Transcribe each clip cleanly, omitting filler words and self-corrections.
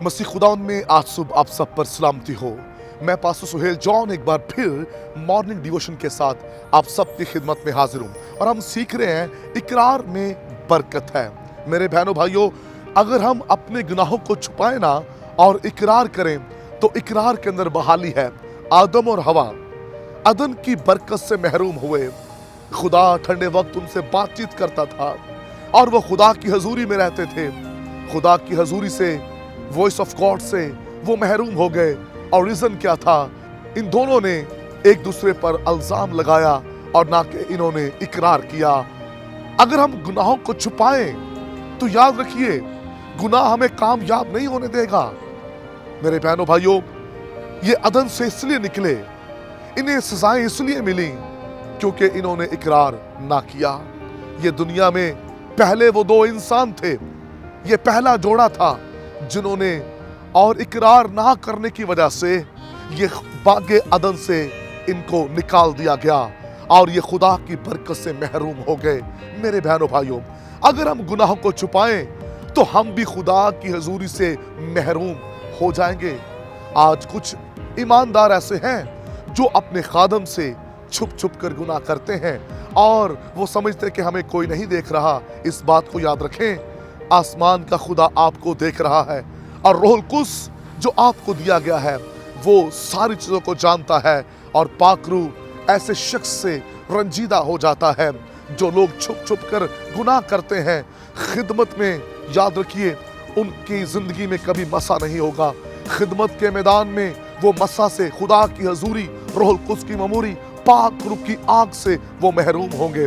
मसीह खुदा में आज सुबह आप सब पर सलामती हो। मैं पास्टर सुहेल जॉन एक बार फिर मॉर्निंग डिवोशन के साथ आप सबकी खिदमत में हाजिर हूँ और हम सीख रहे हैं इकरार में बरकत है। मेरे बहनों भाइयों, अगर हम अपने गुनाहों को छुपाए ना और इकरार करें तो इकरार के अंदर बहाली है। आदम और हवा अदन की बरकत से महरूम हुए। खुदा ठंडे वक्त उनसे बातचीत करता था और वो खुदा की हजूरी में रहते थे। खुदा की हजूरी से, वॉइस ऑफ गॉड से वो महरूम हो गए। और रीजन क्या था? इन दोनों ने एक दूसरे पर इल्जाम लगाया और ना कि इन्होंने इकरार किया। अगर हम गुनाहों को छुपाएं तो याद रखिए, गुनाह हमें कामयाब नहीं होने देगा। मेरे बहनों भाइयों, ये अदन से इसलिए निकले, इन्हें सजाएं इसलिए मिली क्योंकि इन्होंने इकरार ना किया। ये दुनिया में पहले वो दो इंसान थे, ये पहला जोड़ा था जिन्होंने और इकरार ना करने की वजह से ये बागे अदन से इनको निकाल दिया गया और ये खुदा की बरकत से महरूम हो गए। मेरे बहनों भाइयों, अगर हम गुनाहों को छुपाएं तो हम भी खुदा की हजूरी से महरूम हो जाएंगे। आज कुछ ईमानदार ऐसे हैं जो अपने खादम से छुप छुप कर गुनाह करते हैं और वो समझते कि हमें कोई नहीं देख रहा। इस बात को याद रखें, आसमान का खुदा आपको देख रहा है और रूहुल कुद्स जो आपको दिया गया है वो सारी चीज़ों को जानता है। और पाक रूह ऐसे शख्स से रंजीदा हो जाता है जो लोग छुप छुप कर गुनाह करते हैं। खिदमत में याद रखिए, उनकी ज़िंदगी में कभी मसा नहीं होगा। खिदमत के मैदान में वो मसा से, खुदा की हजूरी, रूहुल कुद्स की ममूरी, पाक रूह की आग से वो महरूम होंगे।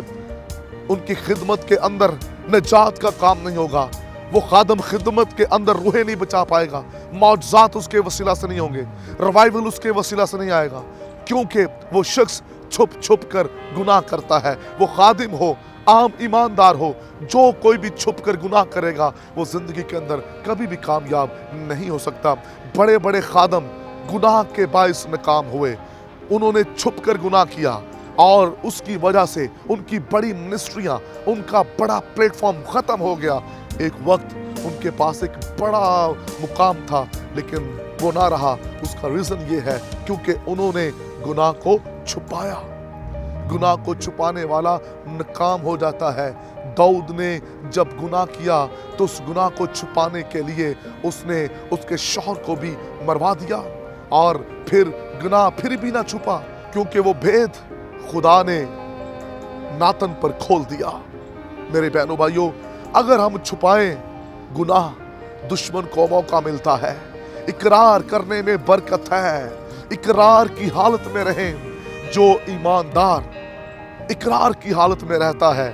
उनकी खिदमत के अंदर निजात का काम नहीं होगा। वो खादम खिदमत के अंदर रूहें नहीं बचा पाएगा। मौजज़ात उसके वसीला से नहीं होंगे, रिवाइवल उसके वसीला से नहीं आएगा, क्योंकि वो शख्स छुप छुप कर गुनाह करता है। वो खादिम हो, आम ईमानदार हो, जो कोई भी छुप कर गुनाह करेगा वो जिंदगी के अंदर कभी भी कामयाब नहीं हो सकता। बड़े बड़े खादम गुनाह के बाइस नाकाम हुए। उन्होंने छुप कर गुनाह किया और उसकी वजह से उनकी बड़ी मिनिस्ट्रियाँ, उनका बड़ा प्लेटफॉर्म ख़त्म हो गया। एक वक्त उनके पास एक बड़ा मुकाम था लेकिन वो ना रहा। उसका रीज़न ये है क्योंकि उन्होंने गुनाह को छुपाया। गुनाह को छुपाने वाला नाकाम हो जाता है। दाऊद ने जब गुनाह किया तो उस गुनाह को छुपाने के लिए उसने उसके शौहर को भी मरवा दिया और फिर गुनाह फिर भी ना छुपा क्योंकि वो भेद खुदा ने नातन पर खोल दिया। मेरे बहनों भाइयों, अगर हम छुपाएं गुनाह, दुश्मन को मौका मिलता है। इकरार करने में बरकत है। इकरार की हालत में रहें। जो ईमानदार इकरार की हालत में रहता है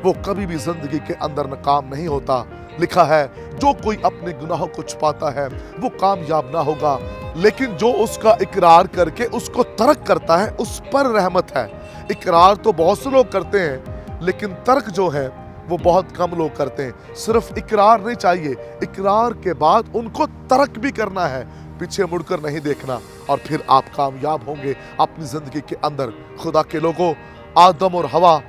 वो कभी भी जिंदगी के अंदर नाकाम नहीं होता। लिखा है, जो कोई अपने गुनाहों को छुपाता है वो कामयाब ना होगा, लेकिन जो उसका इकरार करके उसको तर्क करता है उस पर रहमत है। इकरार तो बहुत से लोग करते हैं लेकिन तर्क जो है वो बहुत कम लोग करते हैं। सिर्फ इकरार नहीं चाहिए, इकरार के बाद उनको तर्क भी करना है, पीछे मुड़कर नहीं देखना और फिर आप कामयाब होंगे अपनी जिंदगी के अंदर। खुदा के लोगों, आदम और हवा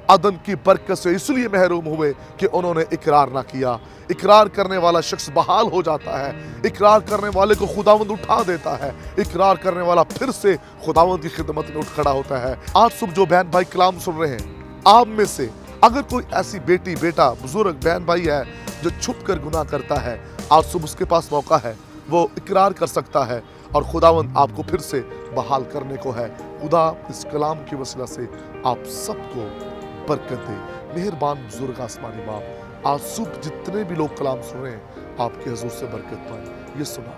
अदन की बरकत से इसलिए महरूम हुए कि उन्होंने इकरार ना किया। इकरार करने वाला शख्स बहाल हो जाता है। इकरार करने वाले को खुदावंद उठा देता है। इकरार करने वाला फिर से खुदावंद की खिदमत में उठ खड़ा होता है। आज सुबह जो बहन भाई कलाम सुन रहे हैं, आप में से अगर कोई ऐसी बेटी, बेटा, बुजुर्ग, बहन भाई है जो छुप कर गुनाह करता है, आज सुबह उसके पास मौका है, वो इकरार कर सकता है और खुदावंद आपको फिर से बहाल करने को है। खुदा इस कलाम की वसीला से आप सबको बरकत दे। मेहरबान बुजुर्ग आसमानी बाप, आज सुबह जितने भी लोग कलाम सुन रहे हैं आपके हुजूर से बरकत पाए। ये सुना